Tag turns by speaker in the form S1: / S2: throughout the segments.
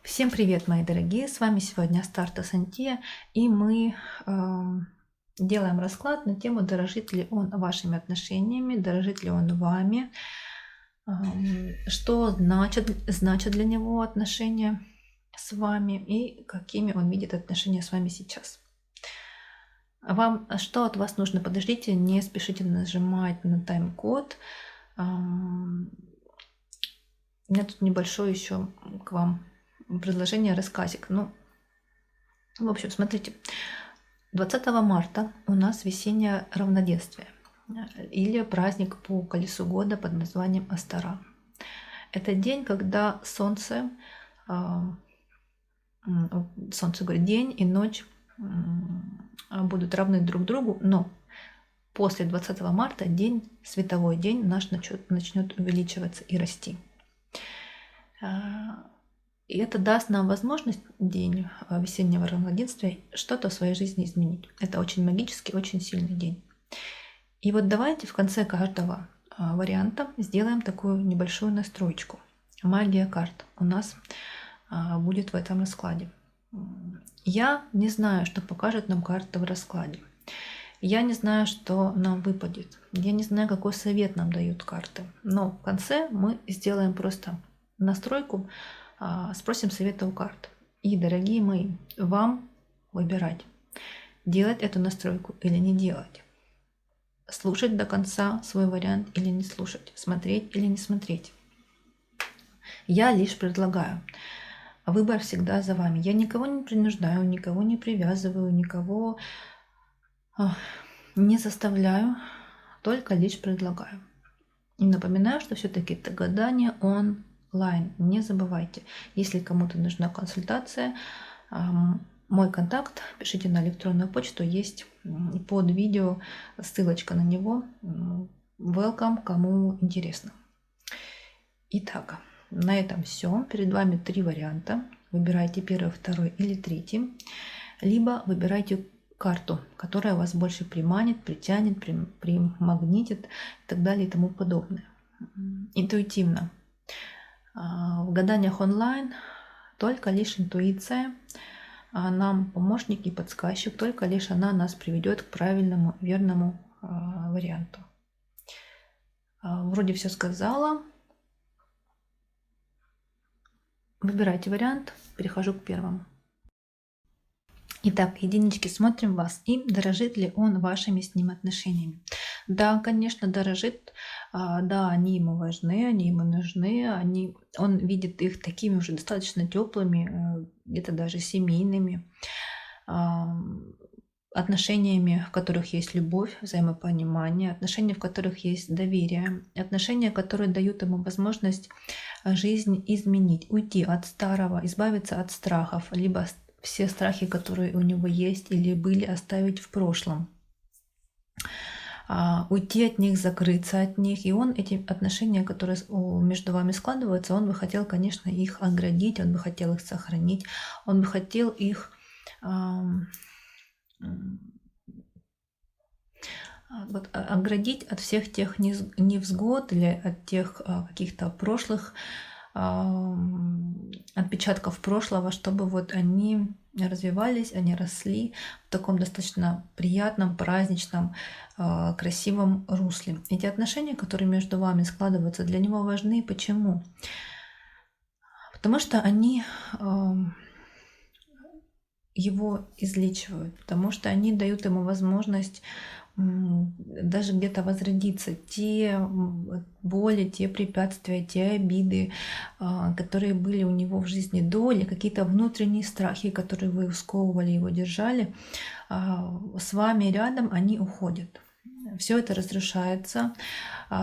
S1: Всем привет, мои дорогие! С вами сегодня Астарта Сантия, и мы делаем расклад на тему, дорожит ли он вашими отношениями, дорожит ли он вами, что значит для него отношения с вами и какими он видит отношения с вами сейчас. Что от вас нужно? Подождите, не спешите нажимать на тайм-код. У меня тут небольшое еще к вам предложение, рассказик. В общем, смотрите, 20 марта у нас весеннее равноденствие или праздник по колесу года под названием Астара. Это день, когда Солнце говорит, день и ночь будут равны друг другу, но после 20 марта световой день наш начнет увеличиваться и расти. И это даст нам возможность, день весеннего равноденствия, что-то в своей жизни изменить. Это очень магический, очень сильный день. И вот давайте в конце каждого варианта сделаем такую небольшую настроечку. Магия карт у нас будет в этом раскладе. Я не знаю, что покажет нам карта в раскладе. Я не знаю, что нам выпадет. Я не знаю, какой совет нам дают карты. Но в конце мы сделаем просто настройку, спросим совета у карт. И, дорогие мои, вам выбирать, делать эту настройку или не делать. Слушать до конца свой вариант или не слушать. Смотреть или не смотреть. Я лишь предлагаю. Выбор всегда за вами. Я никого не принуждаю, никого не привязываю, никого не заставляю, только лишь предлагаю. И напоминаю, что все-таки это гадание онлайн. Не забывайте, если кому-то нужна консультация, мой контакт, пишите на электронную почту, есть под видео ссылочка на него. Welcome, кому интересно. Итак, на этом все. Перед вами 3 варианта. Выбирайте первый, второй или третий. Либо выбирайте карту, которая вас больше приманит, притянет, примагнитит и так далее и тому подобное. Интуитивно. В гаданиях онлайн только лишь интуиция, нам помощник и подсказчик, только лишь она нас приведет к правильному, верному варианту. Вроде все сказала. Выбирайте вариант, перехожу к первому. Итак, единички, смотрим вас. И дорожит ли он вашими с ним отношениями? Да, конечно, дорожит. Да, они ему важны, они ему нужны. Он видит их такими уже достаточно теплыми, где-то даже семейными отношениями, в которых есть любовь, взаимопонимание, отношения, в которых есть доверие, отношения, которые дают ему возможность жизнь изменить, уйти от старого, избавиться от страхов, либо все страхи, которые у него есть или были, оставить в прошлом. Уйти от них, закрыться от них. И он эти отношения, которые между вами складываются, он бы хотел, конечно, их оградить, он бы хотел их сохранить, он бы хотел их оградить от всех тех невзгод или от тех каких-то прошлых отпечатков прошлого, чтобы вот они развивались, они росли в таком достаточно приятном, праздничном, красивом русле. Эти отношения, которые между вами складываются, для него важны. Почему? Потому что они его излечивают, потому что они дают ему возможность даже где-то возродиться. Те боли, те препятствия, те обиды, которые были у него в жизни до, или какие-то внутренние страхи, которые вы сковывали, его держали, с вами рядом, они уходят. Все это разрушается,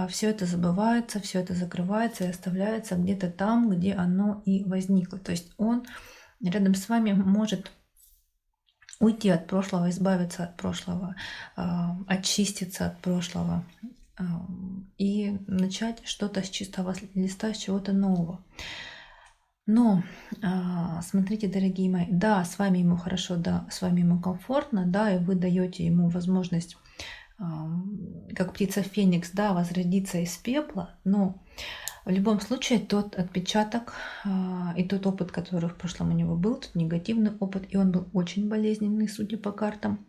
S1: все это забывается, все это закрывается и оставляется где-то там, где оно и возникло. То есть он рядом с вами может уйти от прошлого, избавиться от прошлого, очиститься от прошлого и начать что-то с чистого листа, с чего-то нового. Но смотрите, дорогие мои, да, с вами ему хорошо, да, с вами ему комфортно, да, и вы даете ему возможность, как птица Феникс, да, возродиться из пепла, но В любом случае, тот отпечаток и тот опыт, который в прошлом у него был, тот негативный опыт, и он был очень болезненный, судя по картам,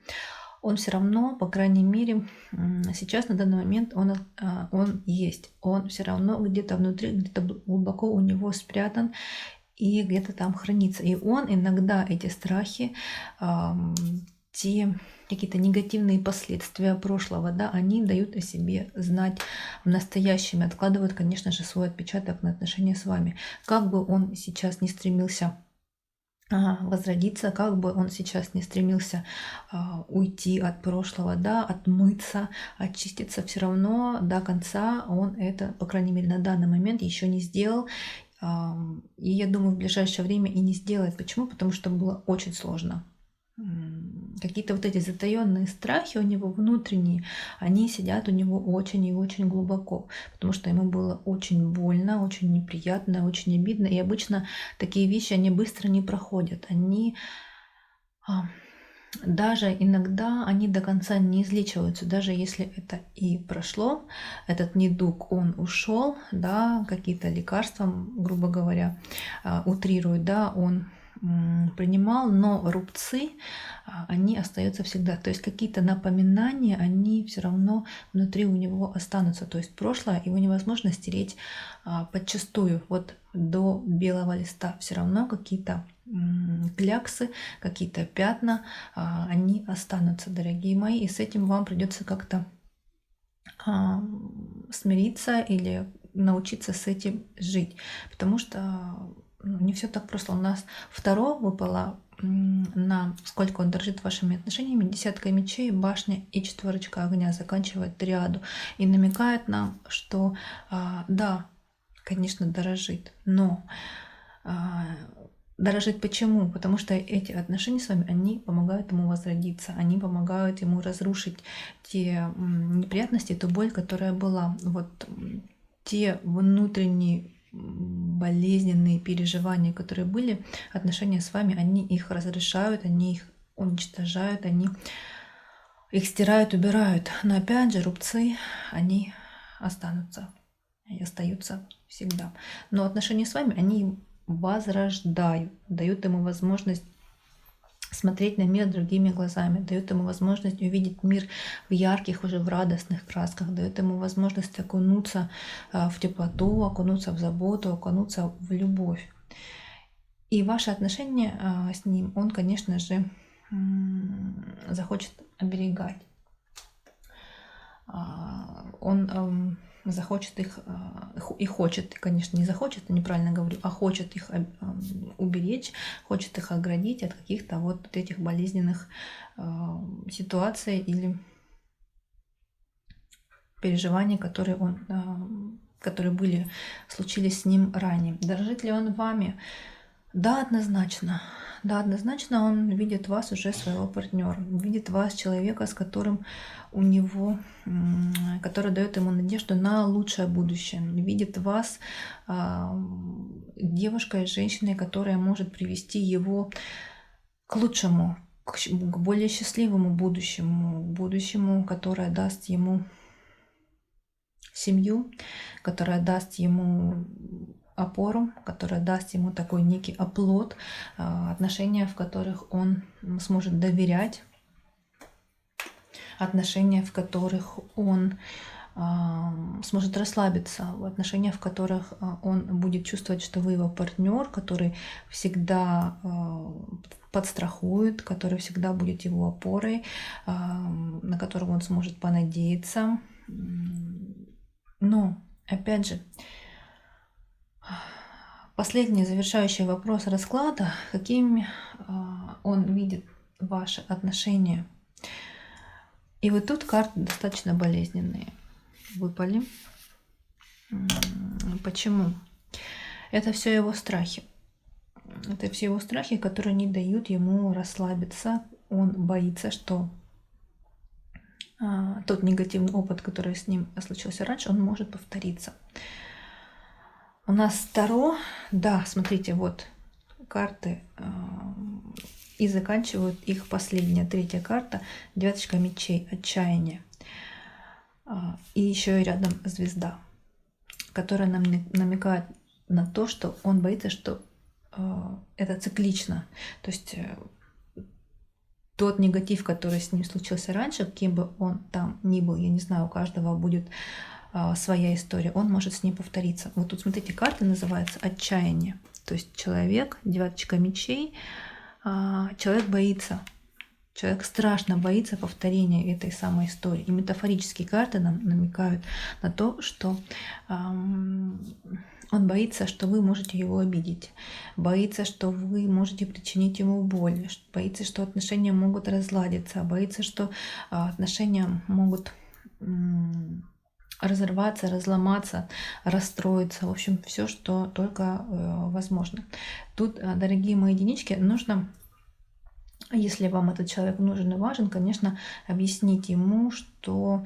S1: он все равно, по крайней мере, сейчас на данный момент он есть. Он все равно где-то внутри, где-то глубоко у него спрятан и где-то там хранится. И он иногда эти страхи, те какие-то негативные последствия прошлого, да, они дают о себе знать в настоящем и откладывают, конечно же, свой отпечаток на отношения с вами. Как бы он сейчас не стремился возродиться, как бы он сейчас не стремился уйти от прошлого, да, отмыться, очиститься, все равно до конца он это, по крайней мере, на данный момент еще не сделал. И я думаю, в ближайшее время и не сделает. Почему? Потому что было очень сложно. Какие-то вот эти затаенные страхи у него внутренние, они сидят у него очень и очень глубоко, потому что ему было очень больно, очень неприятно, очень обидно. И обычно такие вещи, они быстро не проходят. Они даже иногда они до конца не излечиваются, даже если это и прошло, этот недуг, он ушел, да, какие-то лекарства, грубо говоря, утрируют, да, он принимал, но рубцы, они остаются всегда. То есть какие-то напоминания, они все равно внутри у него останутся. То есть прошлое его невозможно стереть подчистую. Вот до белого листа все равно какие-то кляксы, какие-то пятна, они останутся, дорогие мои. И с этим вам придется как-то смириться или научиться с этим жить. Потому что не все так просто. У нас второе выпало на сколько он дорожит вашими отношениями, десятка мечей, башня и четверочка огня, заканчивает триаду. И намекает нам, что да, конечно, дорожит, но дорожит почему? Потому что эти отношения с вами, они помогают ему возродиться, они помогают ему разрушить те неприятности, ту боль, которая была. Вот те внутренние болезненные переживания, которые были, отношения с вами, они их разрешают, они их уничтожают, они их стирают, убирают. Но опять же, рубцы, они останутся и остаются всегда. Но отношения с вами, они возрождают, дают ему возможность смотреть на мир другими глазами, дает ему возможность увидеть мир в ярких, уже в радостных красках, дает ему возможность окунуться в теплоту, окунуться в заботу, окунуться в любовь. И ваши отношения с ним он, конечно же, захочет оберегать. Он захочет их и хочет, конечно, не захочет, неправильно говорю, а хочет их уберечь, хочет их оградить от каких-то вот этих болезненных ситуаций или переживаний, которые случились с ним ранее. Дорожит ли он вами? Да, однозначно. Да, однозначно он видит вас уже своего партнера, видит вас человека, с которым у него, который дает ему надежду на лучшее будущее, видит вас девушкой, женщиной, которая может привести его к лучшему, к более счастливому будущему, которое даст ему семью, которая даст ему опору, которая даст ему такой некий оплот, отношения, в которых он сможет доверять, отношения, в которых он сможет расслабиться, в отношениях, в которых он будет чувствовать, что вы его партнер, который всегда подстрахует, который всегда будет его опорой, на которого он сможет понадеяться. Но, опять же, последний завершающий вопрос расклада, какими он видит ваши отношения. И вот тут карты достаточно болезненные выпали. Почему? Это все его страхи. Это все его страхи, которые не дают ему расслабиться. Он боится, что тот негативный опыт, который с ним случился раньше, он может повториться. У нас Таро, да, смотрите, вот карты, и заканчивают их последняя, третья карта, девяточка мечей, отчаяние. И еще и рядом звезда. которая нам намекает на то, что он боится, что это циклично. То есть тот негатив, который с ним случился раньше, кем бы он там ни был, я не знаю, у каждого будет своя история, он может с ней повториться. Вот тут, смотрите, карта называется «Отчаяние». То есть человек, девяточка мечей, человек боится. Человек страшно боится повторения этой самой истории. И метафорические карты нам намекают на то, что он боится, что вы можете его обидеть, боится, что вы можете причинить ему боль, боится, что отношения могут разладиться, боится, что отношения могут разорваться, разломаться, расстроиться. В общем, все, что только возможно. Тут, дорогие мои единички, нужно, если вам этот человек нужен и важен, конечно, объяснить ему, что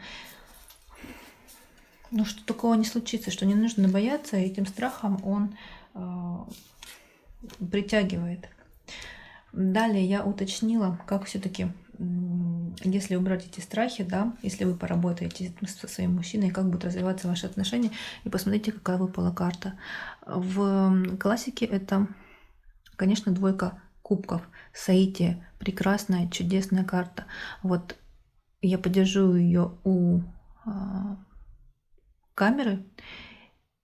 S1: что такого не случится, что не нужно бояться, и этим страхом он притягивает. Далее я уточнила, как все-таки, если убрать эти страхи, да, если вы поработаете со своим мужчиной, как будут развиваться ваши отношения, и посмотрите, какая выпала карта. В классике это, конечно, двойка кубков, соитие, прекрасная, чудесная карта. Вот я подержу ее у камеры,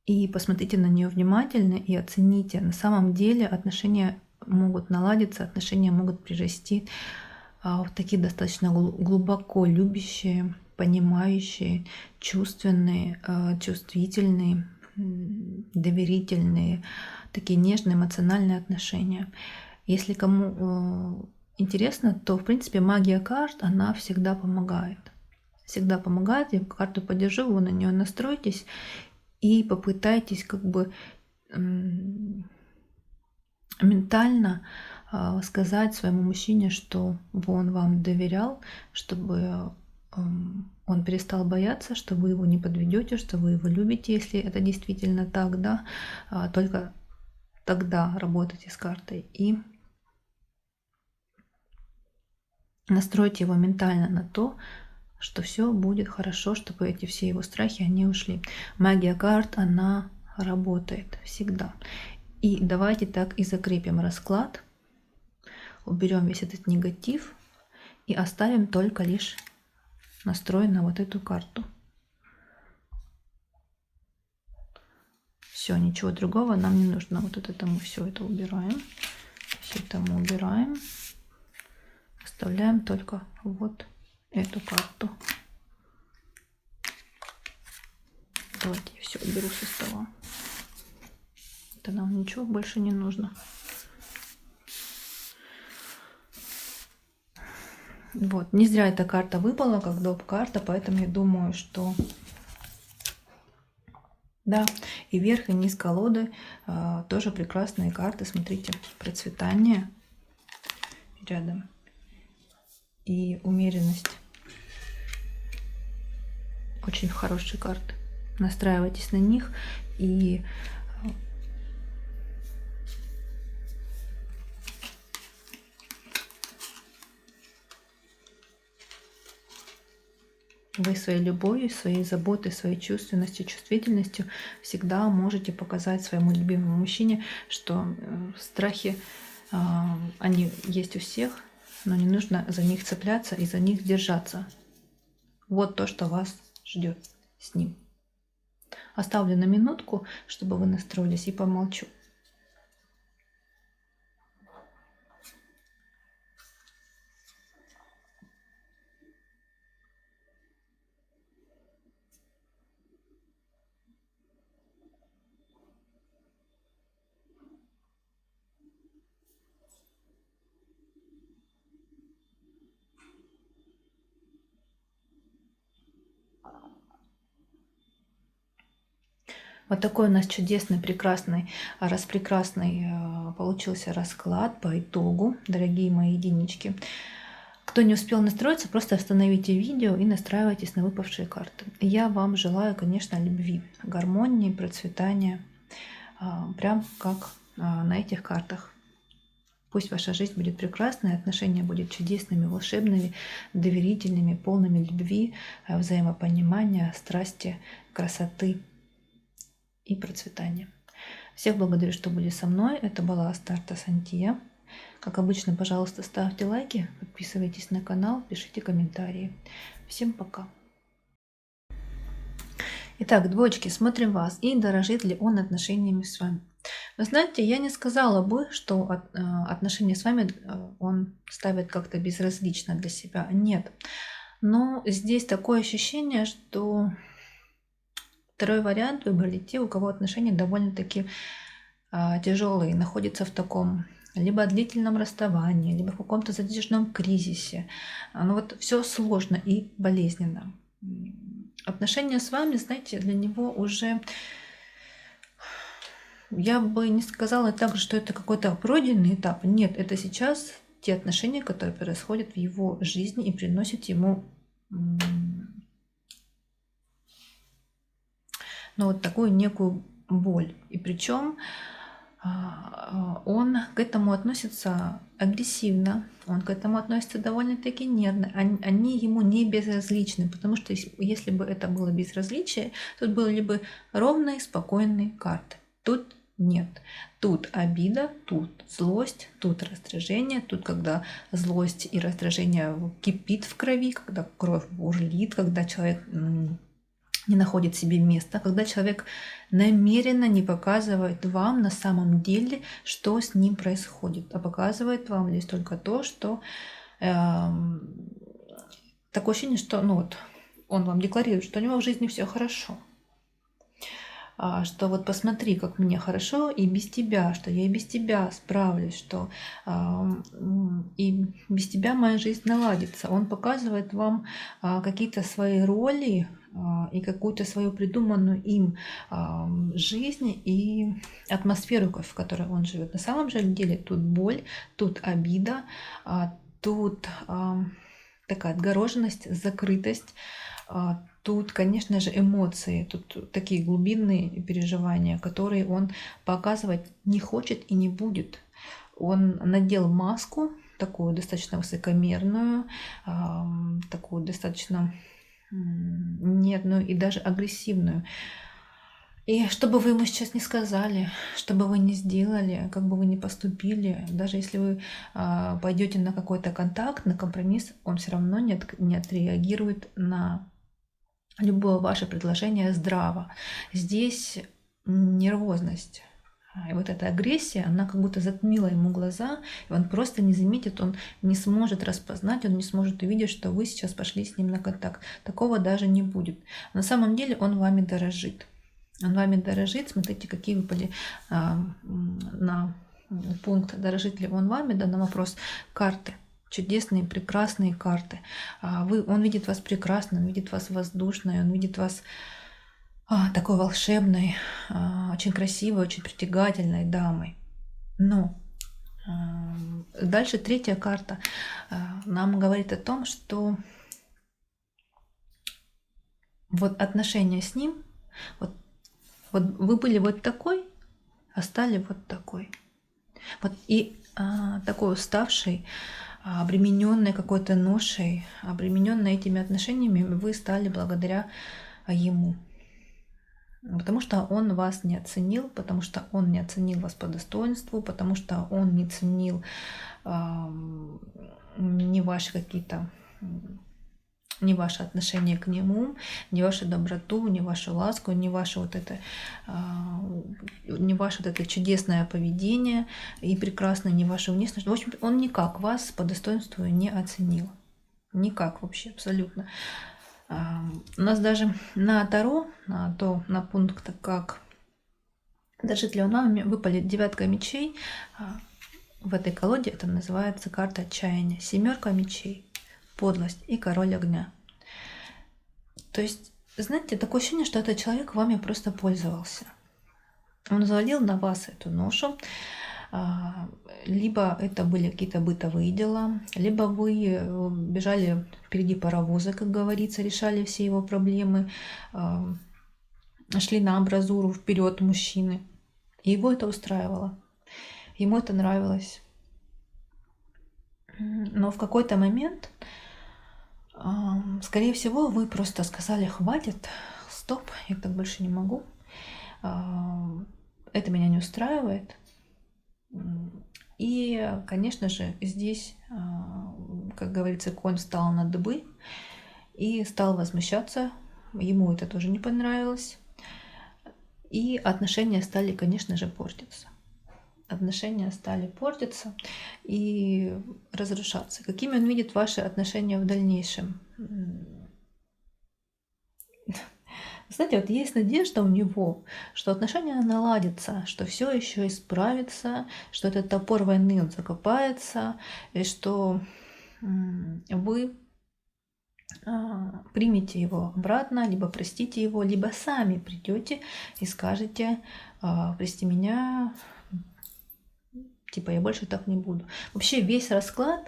S1: и посмотрите на нее внимательно и оцените. На самом деле отношения могут наладиться, отношения могут прирасти в такие достаточно глубоко любящие, понимающие, чувственные, чувствительные, доверительные, такие нежные, эмоциональные отношения. Если кому интересно, то, в принципе, магия карт, она всегда помогает. Всегда помогает. Я карту подержу, вы на нее настройтесь и попытайтесь как бы ментально сказать своему мужчине, что он вам доверял, чтобы он перестал бояться, что вы его не подведете, что вы его любите, если это действительно так, да, только тогда работайте с картой и настройте его ментально на то, что все будет хорошо, чтобы эти все его страхи, они ушли. Магия карт, она работает всегда. И давайте так и закрепим расклад, уберем весь этот негатив и оставим только лишь настрой на вот эту карту. Все, ничего другого нам не нужно. Вот это мы все это убираем. Все это мы убираем. Оставляем только вот эту карту. Давайте я все уберу со стола. Это нам ничего больше не нужно. Вот, не зря эта карта выпала, как доп. Карта, поэтому я думаю, что да, и верх, и низ колоды тоже прекрасные карты. Смотрите, процветание рядом и умеренность. Очень хорошие карты. Настраивайтесь на них и вы своей любовью, своей заботой, своей чувственностью, чувствительностью всегда можете показать своему любимому мужчине, что страхи, они есть у всех, но не нужно за них цепляться и за них держаться. Вот то, что вас ждет с ним. Оставлю на минутку, чтобы вы настроились, и помолчу. Вот такой у нас чудесный, прекрасный, распрекрасный получился расклад по итогу, дорогие мои единички. Кто не успел настроиться, просто остановите видео и настраивайтесь на выпавшие карты. Я вам желаю, конечно, любви, гармонии, процветания, прям как на этих картах. Пусть ваша жизнь будет прекрасной, отношения будут чудесными, волшебными, доверительными, полными любви, взаимопонимания, страсти, красоты. и процветания. Всех благодарю, что были со мной. Это была Астарта Сантия. Как обычно, пожалуйста, ставьте лайки, подписывайтесь на канал, пишите комментарии. Всем пока. Итак, двоечки, смотрим вас. И дорожит ли он отношениями с вами? Вы знаете, я не сказала бы, что отношения с вами он ставит как-то безразлично для себя. Нет. Но здесь такое ощущение, что второй вариант выбрали те, у кого отношения довольно-таки тяжелые, находятся в таком либо длительном расставании, либо в каком-то затяжном кризисе. Ну вот все сложно и болезненно. Отношения с вами, знаете, для него уже, я бы не сказала так, что это какой-то пройденный этап. Нет, это сейчас те отношения, которые происходят в его жизни и приносят ему вот такую некую боль. И причем он к этому относится агрессивно, он к этому относится довольно-таки нервно. Они ему не безразличны, потому что если бы это было безразличие, тут были бы ровные, спокойные карты. Тут нет. Тут обида, тут злость, тут раздражение, тут когда злость и раздражение кипит в крови, когда кровь бурлит, когда человек не находит себе места, когда человек намеренно не показывает вам на самом деле, что с ним происходит, а показывает вам лишь только то, что такое ощущение, что он вам декларирует, что у него в жизни все хорошо, что вот посмотри, как мне хорошо и без тебя, что я и без тебя справлюсь, что и без тебя моя жизнь наладится. Он показывает вам какие-то свои роли и какую-то свою придуманную им жизнь и атмосферу, в которой он живет. На самом же деле тут боль, тут обида, тут такая отгороженность, закрытость, тут, конечно же, эмоции, тут такие глубинные переживания, которые он показывать не хочет и не будет. Он надел маску, такую достаточно высокомерную, такую достаточно нервную и даже агрессивную. И что бы вы ему сейчас не сказали, что бы вы ни сделали, как бы вы ни поступили, даже если вы пойдете на какой-то контакт, на компромисс, он все равно не отреагирует на любое ваше предложение здраво. Здесь нервозность. И вот эта агрессия, она как будто затмила ему глаза, и он просто не заметит, он не сможет распознать, он не сможет увидеть, что вы сейчас пошли с ним на контакт. Такого даже не будет. На самом деле он вами дорожит. Он вами дорожит. Смотрите, какие выпали на пункт, дорожит ли он вами, да, на вопрос карты. Чудесные, прекрасные карты. Он видит вас прекрасно, он видит вас воздушной, он видит вас такой волшебной, очень красивой, очень притягательной дамой. Но дальше третья карта нам говорит о том, что вот отношения с ним, вот вы были вот такой, а стали вот такой. Вот и такой уставший, обремененной какой-то ношей, обремененной этими отношениями вы стали благодаря ему. Потому что он вас не оценил, потому что он не оценил вас по достоинству, потому что он не ценил не ваши какие-то, не ваше отношение к нему, не вашу доброту, не вашу ласку, не ваше не ваше вот это чудесное поведение и прекрасное, не вашу внешность. В общем, он никак вас по достоинству не оценил. Никак вообще, абсолютно. У нас даже на Таро, на пункт, как дорожит ли он вами, выпали 9 мечей. В этой колоде это называется карта отчаяния. 7 мечей, подлость и король огня. То есть, знаете, такое ощущение, что этот человек вами просто пользовался. Он взвалил на вас эту ношу. Либо это были какие-то бытовые дела, либо вы бежали впереди паровоза, как говорится, решали все его проблемы, шли на амбразуру вперед мужчины. И его это устраивало, ему это нравилось. Но в какой-то момент, скорее всего, вы просто сказали: хватит, стоп, я так больше не могу. Это меня не устраивает. И, конечно же, здесь, как говорится, конь встал на дыбы и стал возмущаться. Ему это тоже не понравилось. И отношения стали, конечно же, портиться. Отношения стали портиться и разрушаться. Какими он видит ваши отношения в дальнейшем? Знаете, вот есть надежда у него, что отношения наладятся, что все еще исправится, что этот топор войны он закопается, и что вы примите его обратно, либо простите его, либо сами придете и скажете: прости меня, типа я больше так не буду. Вообще весь расклад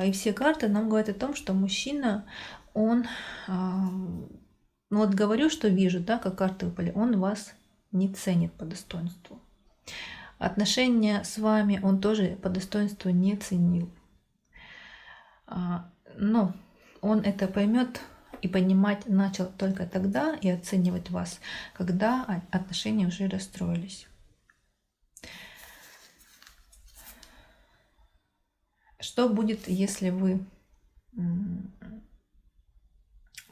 S1: и все карты нам говорят о том, что мужчина, он, ну вот говорю, что вижу, да, как карты выпали, он вас не ценит по достоинству. Отношения с вами он тоже по достоинству не ценил. Но он это поймет и понимать начал только тогда и оценивать вас, когда отношения уже расстроились. Что будет, если вы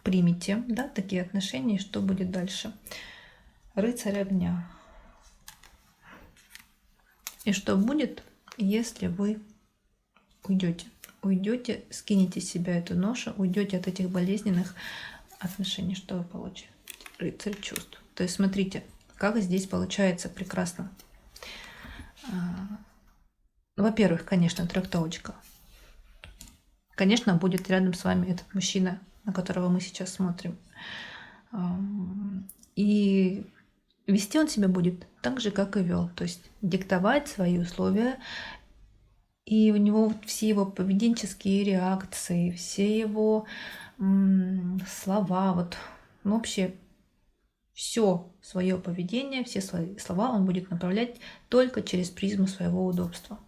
S1: примете, да, такие отношения, и что будет дальше? Рыцарь огня. И что будет, если вы уйдете? Уйдете, скинете с себя эту ношу, уйдете от этих болезненных отношений. Что вы получите? Рыцарь чувств. То есть смотрите, как здесь получается прекрасно. Во-первых, конечно, трактовочка. Конечно, будет рядом с вами этот мужчина, на которого мы сейчас смотрим. И вести он себя будет так же, как и вел. То есть диктовать свои условия. И у него все его поведенческие реакции, все его слова, вот, ну, вообще все свое поведение, все свои слова он будет направлять только через призму своего удобства.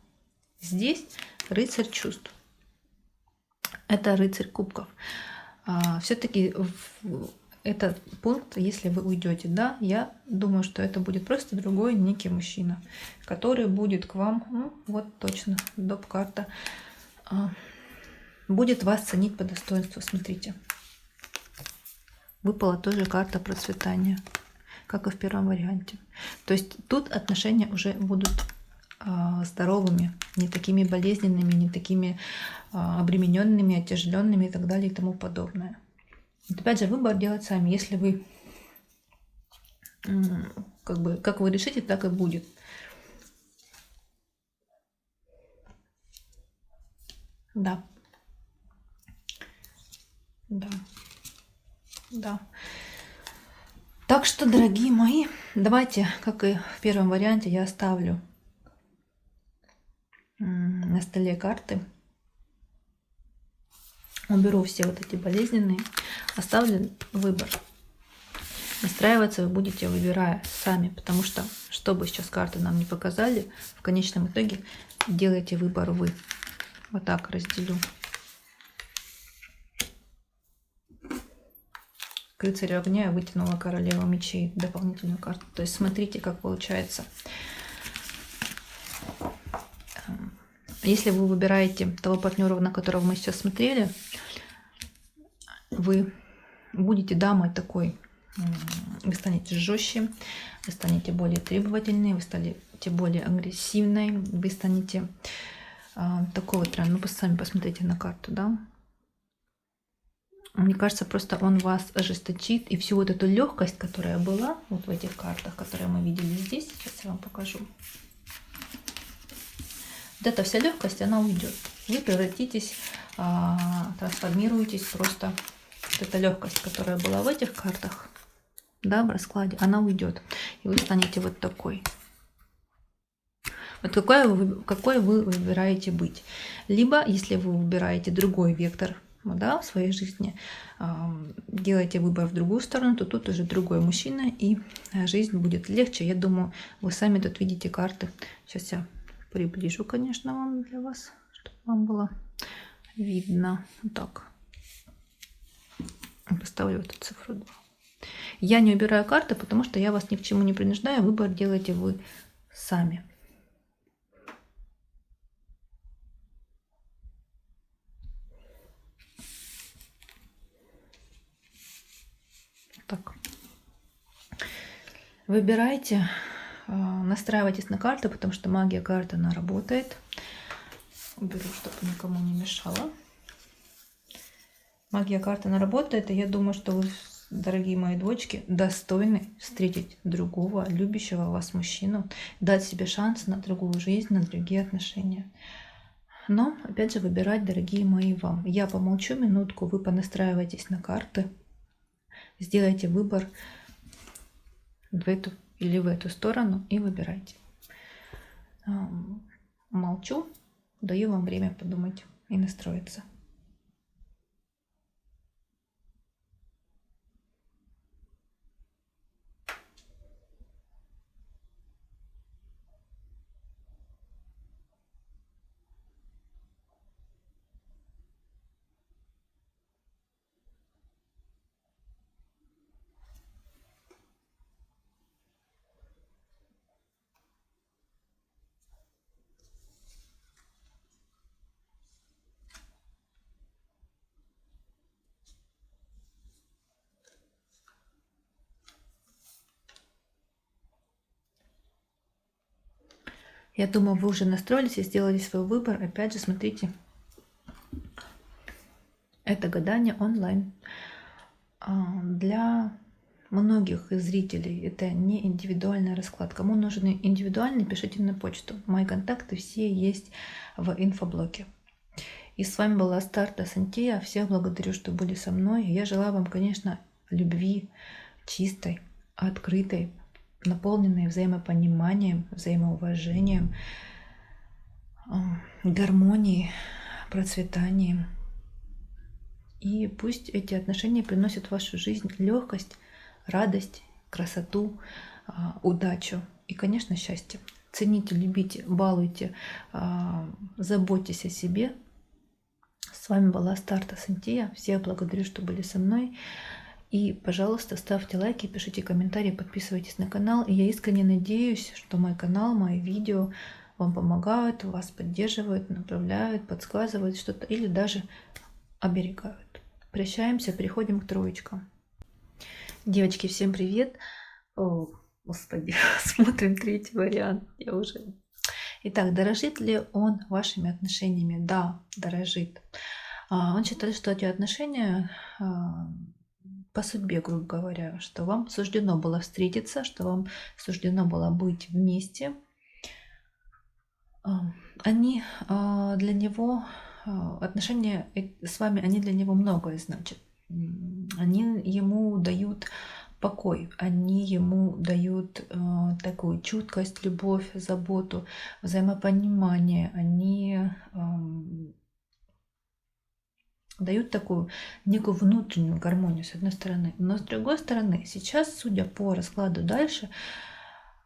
S1: Здесь рыцарь чувств. Это рыцарь кубков. Все-таки этот пункт, если вы уйдете, да, я думаю, что это будет просто другой некий мужчина, который будет к вам, ну вот точно, доп-карта, будет вас ценить по достоинству. Смотрите, выпала тоже карта процветания, как и в первом варианте. То есть тут отношения уже будут здоровыми, не такими болезненными, не такими обремененными, отяжеленными и так далее и тому подобное. Вот опять же, выбор делать сами. Если вы как вы решите, так и будет. Да. Да. Да. Так что, дорогие мои, давайте, как и в первом варианте, я оставлю на столе карты. Уберу все вот эти болезненные, оставлю выбор. Настраиваться вы будете, выбирая сами, потому что бы сейчас карты нам не показали, в конечном итоге делайте выбор вы. Вот так разделю. К рыцарю огня я вытянула королеву мечей, дополнительную карту. То есть смотрите, как получается. Если вы выбираете того партнера, на которого мы сейчас смотрели, вы будете дамой такой, вы станете жестче, вы станете более требовательной, вы станете более агрессивной, вы станете такой вот прям, ну сами посмотрите на карту, да. Мне кажется, просто он вас ожесточит, и всю вот эту легкость, которая была вот в этих картах, которые мы видели здесь, сейчас я вам покажу. Вот эта вся легкость, она уйдет. Вы превратитесь, трансформируетесь просто. Вот эта легкость, которая была в этих картах, да, в раскладе, она уйдет. И вы станете вот такой. Вот какой вы выбираете быть. Либо, если вы выбираете другой вектор, да, в своей жизни, делаете выбор в другую сторону, то тут уже другой мужчина, и жизнь будет легче. Я думаю, вы сами тут видите карты. Сейчас я приближу, конечно, вам для вас, чтобы вам было видно. Вот так. Поставлю эту цифру 2. Я не убираю карты, потому что я вас ни к чему не принуждаю, выбор делаете вы сами. Так. Выбирайте, настраивайтесь на карты, потому что магия карты, она работает. Уберу, чтобы никому не мешало. Магия карты, она работает, и я думаю, что вы, дорогие мои дочки, достойны встретить другого, любящего вас мужчину, дать себе шанс на другую жизнь, на другие отношения. Но, опять же, выбирать, дорогие мои, вам. Я помолчу минутку, вы понастраивайтесь на карты, сделайте выбор в эту или в эту сторону и выбирайте. Молчу, даю вам время подумать и настроиться. Я думаю, вы уже настроились и сделали свой выбор. Опять же, смотрите, это гадание онлайн. Для многих из зрителей это не индивидуальный расклад. Кому нужен индивидуальный, пишите на почту. Мои контакты все есть в инфоблоке. И с вами была Астарта Сантия. Всех благодарю, что были со мной. Я желаю вам, конечно, любви чистой, открытой, наполненной взаимопониманием, взаимоуважением, гармонией, процветанием. И пусть эти отношения приносят в вашу жизнь легкость, радость, красоту, удачу и, конечно, счастье. Цените, любите, балуйте, заботьтесь о себе. С вами была Астарта Сантия. Всех благодарю, что были со мной. И, пожалуйста, ставьте лайки, пишите комментарии, подписывайтесь на канал. И я искренне надеюсь, что мой канал, мои видео вам помогают, вас поддерживают, направляют, подсказывают что-то или даже оберегают. Прощаемся, переходим к троечкам. Девочки, всем привет. О, Господи, смотрим третий вариант. Я уже... Итак, дорожит ли он вашими отношениями? Да, дорожит. Он считает, что эти отношения по судьбе, грубо говоря, что вам суждено было встретиться, что вам суждено было быть вместе. Они для него, отношения с вами, они для него многое значат. Они ему дают покой, они ему дают такую чуткость, любовь, заботу, взаимопонимание, они дают такую некую внутреннюю гармонию с одной стороны. Но с другой стороны, сейчас, судя по раскладу дальше,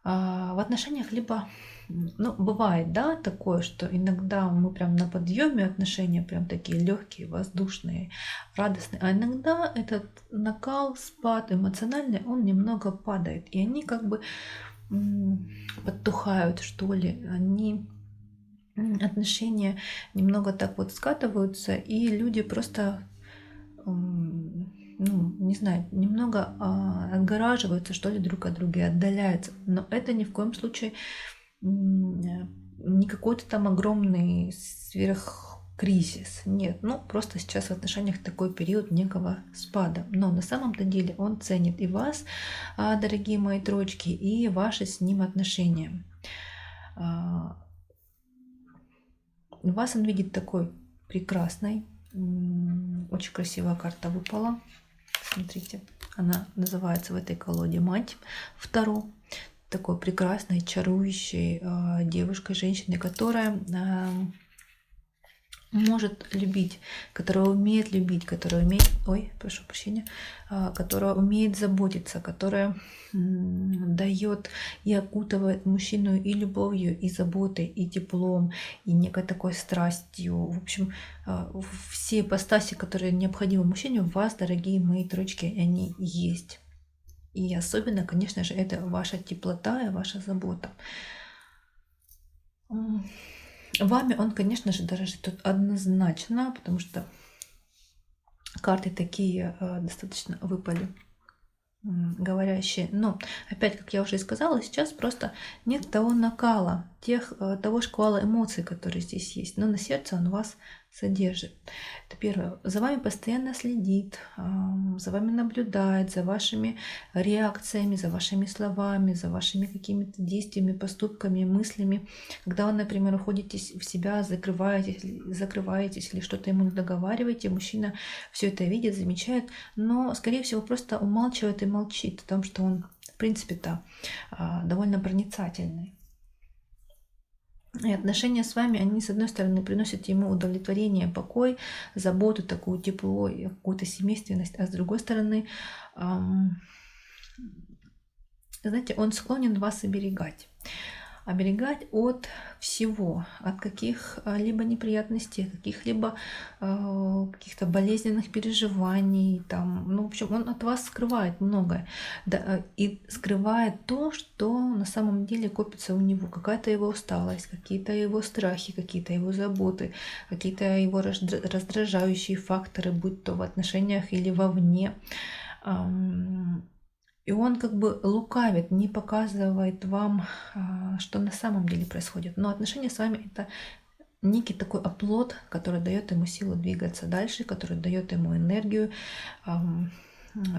S1: в отношениях либо, ну, бывает, да, такое, что иногда мы прям на подъеме отношения прям такие легкие, воздушные, радостные, а иногда этот накал, спад эмоциональный, он немного падает, и они как бы подтухают, что ли, отношения немного так вот скатываются, и люди просто, ну, не знаю, немного отгораживаются, что ли, друг от друга, отдаляются. Но это ни в коем случае не какой-то там огромный сверхкризис. Нет, ну просто сейчас в отношениях такой период некого спада. Но на самом-то деле он ценит и вас, дорогие мои троечки, и ваши с ним отношения. Вас он видит такой прекрасной. Очень красивая карта выпала. Смотрите, она называется в этой колоде «Мать» в Таро. Такой прекрасной, чарующей девушкой, женщиной, которая может любить, которая умеет любить, которая умеет, ой, прошу прощения, которая умеет заботиться, которая дает и окутывает мужчину и любовью, и заботой, и теплом, и некой такой страстью. В общем, все ипостаси, которые необходимы мужчине, у вас, дорогие мои троечки, они есть. И особенно, конечно же, это ваша теплота и ваша забота. Вами он, конечно же, дорожит тут однозначно, потому что карты такие достаточно выпали, говорящие. Но, опять, как я уже и сказала, сейчас просто нет того накала, того шквала эмоций, который здесь есть. Но на сердце он вас содержит. Это первое. За вами постоянно следит, за вами наблюдает, за вашими реакциями, за вашими словами, за вашими какими-то действиями, поступками, мыслями. Когда вы, например, уходите в себя, закрываетесь или что-то ему не договариваете, мужчина все это видит, замечает, но, скорее всего, просто умалчивает и молчит о том, что он, в принципе-то, довольно проницательный. И отношения с вами, они, с одной стороны, приносят ему удовлетворение, покой, заботу, такую тепло, какую-то семейственность, а с другой стороны, знаете, он склонен вас оберегать. Оберегать от всего, от каких-либо неприятностей, от каких-либо каких-то болезненных переживаний. Там, ну, в общем, он от вас скрывает многое. Да, и скрывает то, что на самом деле копится у него. Какая-то его усталость, какие-то его страхи, какие-то его заботы, какие-то его раздражающие факторы, будь то в отношениях или вовне. И он как бы лукавит, не показывает вам, что на самом деле происходит. Но отношения с вами — это некий такой оплот, который дает ему силу двигаться дальше, который дает ему энергию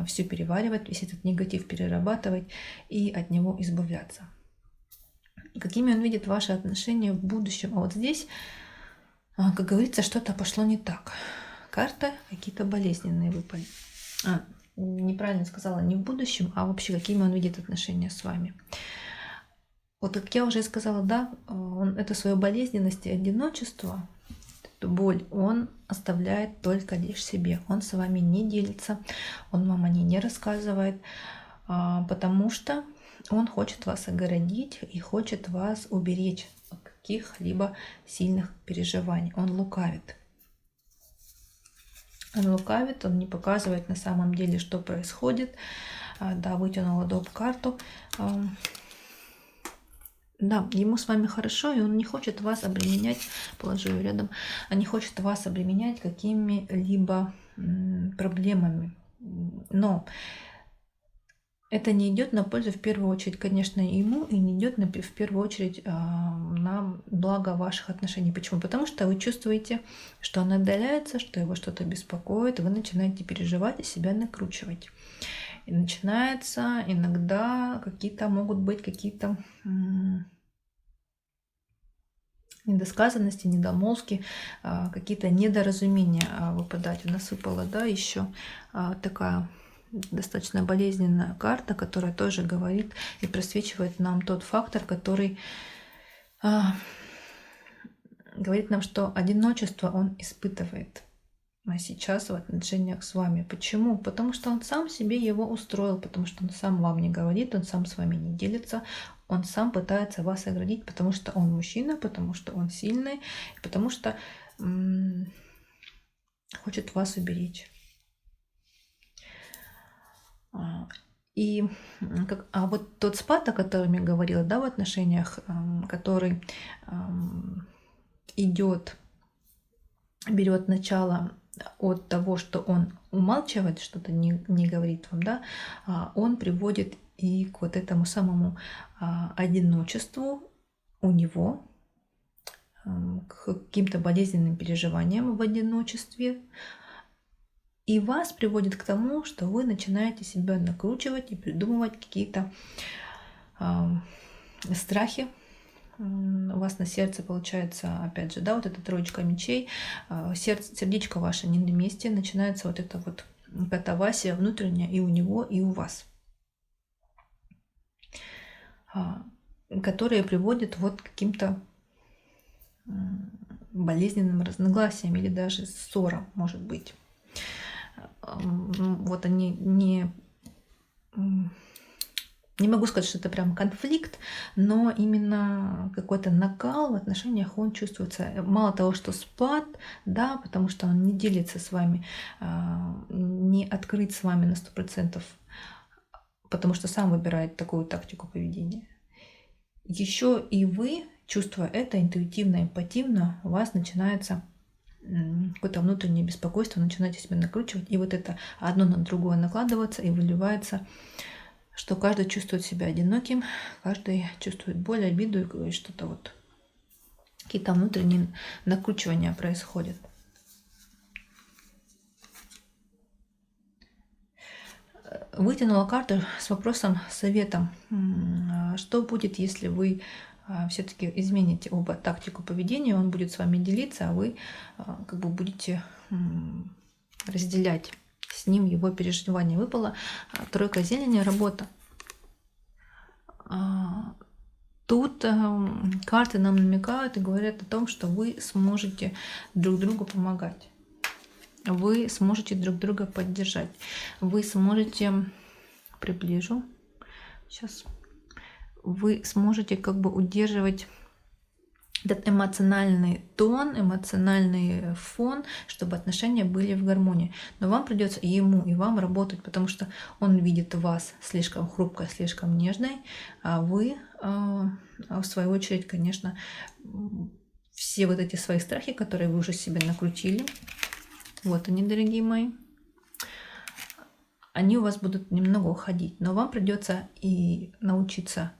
S1: все переваривать, весь этот негатив перерабатывать и от него избавляться. И какими он видит ваши отношения в будущем? А вот здесь, как говорится, что-то пошло не так. Карта какие-то болезненные выпали. Неправильно сказала, не в будущем, а вообще какими он видит отношения с вами. Вот как я уже сказала, да, он эту свою болезненность и одиночество, эту боль, он оставляет только лишь себе. Он с вами не делится, он вам о ней не рассказывает, потому что он хочет вас огородить и хочет вас уберечь от каких-либо сильных переживаний. Он лукавит. Он лукавит, он не показывает на самом деле, что происходит. Да, вытянула доп-карту. Да, ему с вами хорошо, и он не хочет вас обременять, положу ее рядом, не хочет вас обременять какими-либо проблемами. Но это не идет на пользу в первую очередь, конечно, ему, и не идет в первую очередь на благо ваших отношений. Почему? Потому что вы чувствуете, что он отдаляется, что его что-то беспокоит, и вы начинаете переживать и себя накручивать. И начинается иногда могут быть какие-то недосказанности, недомолвки, какие-то недоразумения выпадать. У нас выпала, да, еще такая достаточно болезненная карта, которая тоже говорит и просвечивает нам тот фактор, который говорит нам, что одиночество он испытывает сейчас в отношениях с вами. Почему? Потому что он сам себе его устроил, потому что он сам вам не говорит, он сам с вами не делится, он сам пытается вас оградить, потому что он мужчина, потому что он сильный, потому что хочет вас уберечь. И вот тот спад, о котором я говорила, да, в отношениях, который берет начало от того, что он умалчивает, что-то не говорит вам, да, он приводит и к вот этому самому одиночеству у него, к каким-то болезненным переживаниям в одиночестве, и вас приводит к тому, что вы начинаете себя накручивать и придумывать какие-то страхи. У вас на сердце получается, опять же, да, вот эта троечка мечей, сердечко ваше не на месте, начинается вот эта вот катавасия внутренняя и у него, и у вас, которые приводят вот к каким-то болезненным разногласиям или даже ссорам, может быть. Вот они не могу сказать, что это прям конфликт, но именно какой-то накал в отношениях он чувствуется. Мало того, что спад, да, потому что он не делится с вами, не открыт с вами на 100%, потому что сам выбирает такую тактику поведения. Еще и вы, чувствуя это интуитивно, эмпативно, у вас начинается какое-то внутреннее беспокойство, начинаете себя накручивать, и вот это одно на другое накладываться, и выливается, что каждый чувствует себя одиноким, каждый чувствует боль, обиду, и что-то вот, какие-то внутренние накручивания происходят. Вытянула карту с вопросом, советом, что будет, если вы все-таки измените оба тактику поведения, он будет с вами делиться, а вы как бы будете разделять с ним его переживания. Выпала тройка зелени, работа. Тут карты нам намекают и говорят о том, что вы сможете друг другу помогать. Вы сможете друг друга поддержать. Вы сможете, приближу, сейчас, вы сможете как бы удерживать этот эмоциональный тон, эмоциональный фон, чтобы отношения были в гармонии. Но вам придется ему и вам работать, потому что он видит вас слишком хрупкой, слишком нежной, а вы, в свою очередь, конечно, все вот эти свои страхи, которые вы уже себе накрутили, вот они, дорогие мои, они у вас будут немного уходить, но вам придется и научиться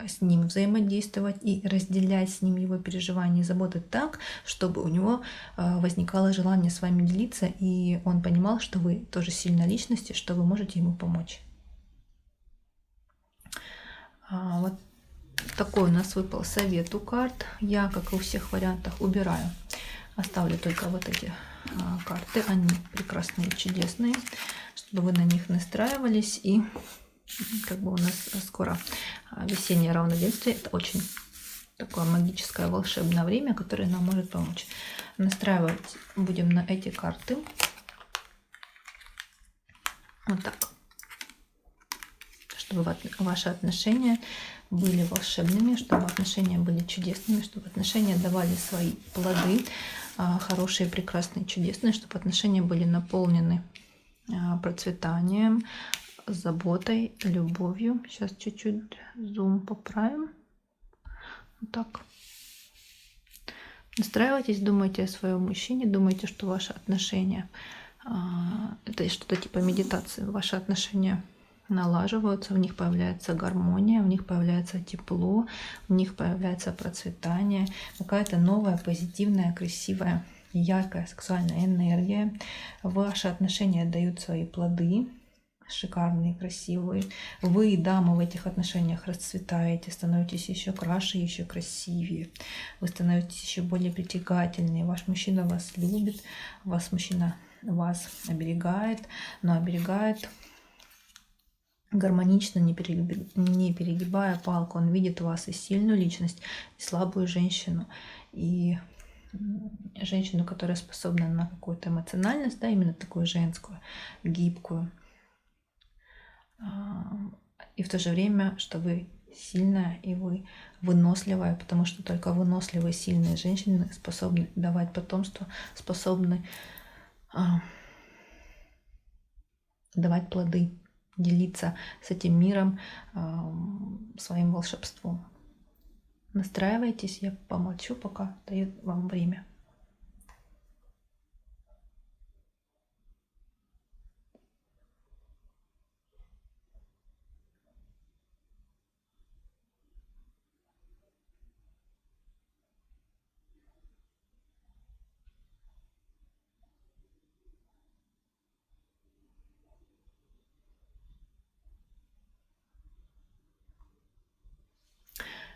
S1: с ним взаимодействовать и разделять с ним его переживания и заботы так, чтобы у него возникало желание с вами делиться, и он понимал, что вы тоже сильная личность, что вы можете ему помочь. Вот такой у нас выпал совет у карт. Я, как и у всех вариантах, убираю. Оставлю только вот эти карты. Они прекрасные, чудесные, чтобы вы на них настраивались. И как бы у нас скоро весеннее равноденствие. Это очень такое магическое, волшебное время, которое нам может помочь. Настраивать будем на эти карты. Вот так. Чтобы ваши отношения были волшебными, чтобы отношения были чудесными, чтобы отношения давали свои плоды, хорошие, прекрасные, чудесные, чтобы отношения были наполнены процветанием, заботой, любовью. Сейчас чуть-чуть зум поправим. Вот так. Настраивайтесь, думайте о своем мужчине, думайте, что ваши отношения, это что-то типа медитации, ваши отношения налаживаются, в них появляется гармония, в них появляется тепло, в них появляется процветание, какая-то новая, позитивная, красивая, яркая сексуальная энергия. Ваши отношения дают свои плоды, шикарные, красивые. Вы, дама, в этих отношениях расцветаете, становитесь еще краше, еще красивее. Вы становитесь еще более притягательнее. Ваш мужчина вас любит, ваш мужчина вас оберегает, но оберегает гармонично, не перегибая палку. Он видит в вас и сильную личность, и слабую женщину, и женщину, которая способна на какую-то эмоциональность, да, именно такую женскую, гибкую. И в то же время, что вы сильная и вы выносливая, потому что только выносливые, сильные женщины способны давать потомство, способны давать плоды, делиться с этим миром своим волшебством. Настраивайтесь, я помолчу, пока дает вам время.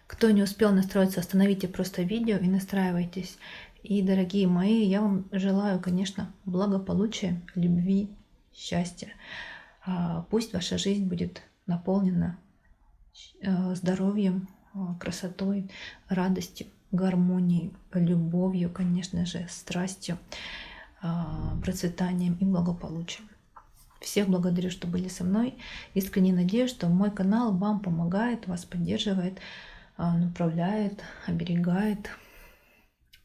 S1: Кто не успел настроиться, остановите просто видео и настраивайтесь. И, дорогие мои, я вам желаю, конечно, благополучия, любви, счастья. Пусть ваша жизнь будет наполнена здоровьем, красотой, радостью, гармонией, любовью, конечно же, страстью, процветанием и благополучием. Всех благодарю, что были со мной. Искренне надеюсь, что мой канал вам помогает, вас поддерживает, направляет, оберегает.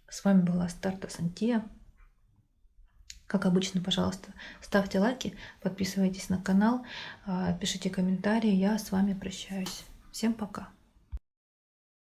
S1: С вами была Астарта Сантия, Как обычно, пожалуйста, ставьте лайки, подписывайтесь на канал, пишите комментарии. Я с вами прощаюсь. Всем пока!